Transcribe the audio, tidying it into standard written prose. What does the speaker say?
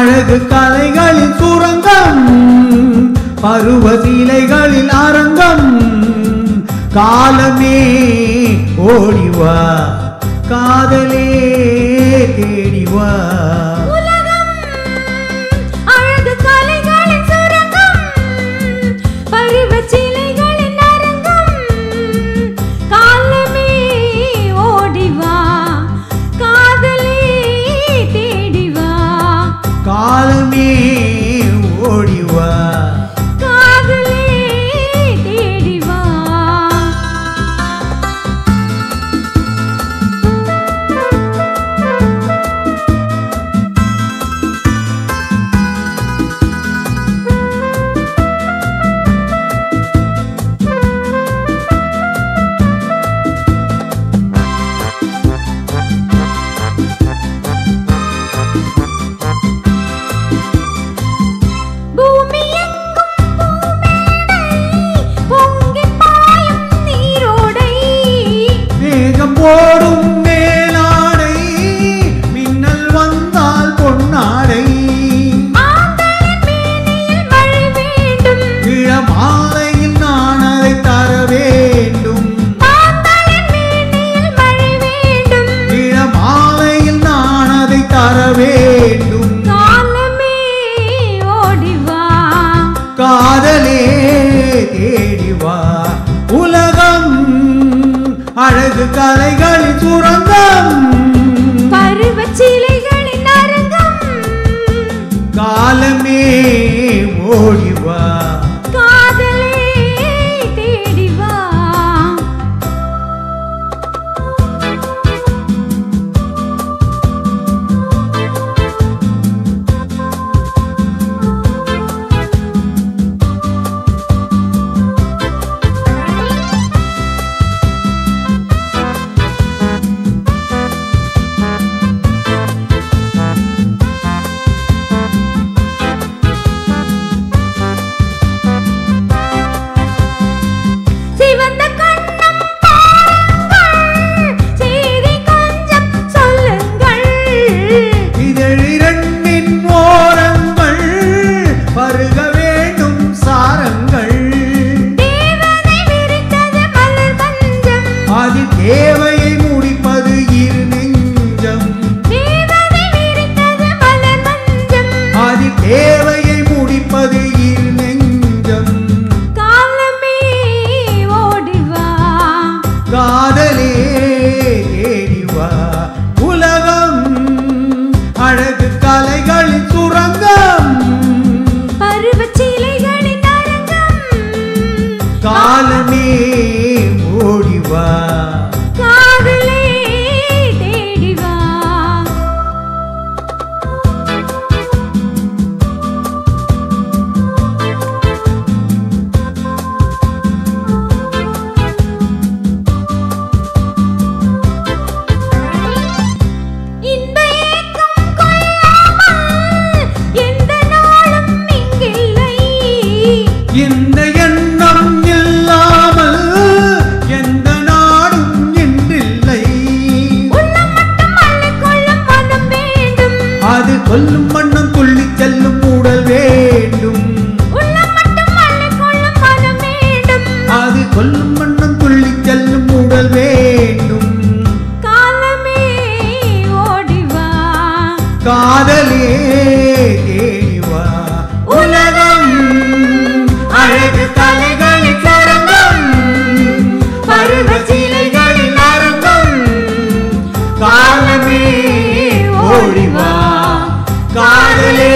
அழகு கலைகளின் சுரங்கம் பருவசீலைகளில் அரங்கம் காலமே ஓடிவா காதலே தேடிவா காலமே ஓடிவா காதலே தேடிவா ஓடும் மேலாடை மின்னல் வந்தால் பொன்னாடை இளமாலையில் நான் அதை தர வேண்டும் இளமாலையில் நான் அதை தர வேண்டும் காதலே தேடிவா உலகம் அழகு கலைகளின் சுரங்கம் பருவச்சீலைகளின் அரங்கம் காலமே ஓடிவா காதலே தேடிவா தேவையை முடிப்பது இரு நெஞ்சம் அதில் தேவையை முடிப்பது இரு நெஞ்சம் காலமே ஓடிவா காதலே தேடிவா உலகம் அழகு கலைகளின் சுரங்கம் பருவச்சீலைகளின் அரங்கம் காலமே ஓடிவா காதலே தேடிவா இன்ப ஏக்கம் கொள்ளாமல் எந்த நாளும் இங்கில்லை இந்த எண்ணம் இல்லாமல் எந்த நாடும் என்றில்லை அது கொல்லும் வண்ணம் துள்ளி செல்லும் உடல் வேண்டும் அது கொல்லும் வண்ணம் துள்ளி செல்லும் உடல் வேண்டும் காலமே ஓடிவா காதலே தேடிவா உலகம் அழகு கலைகளின் சுரங்கம் பருவச்சீலைகளின் அரங்கம் காலமே ஓடிவா காதலே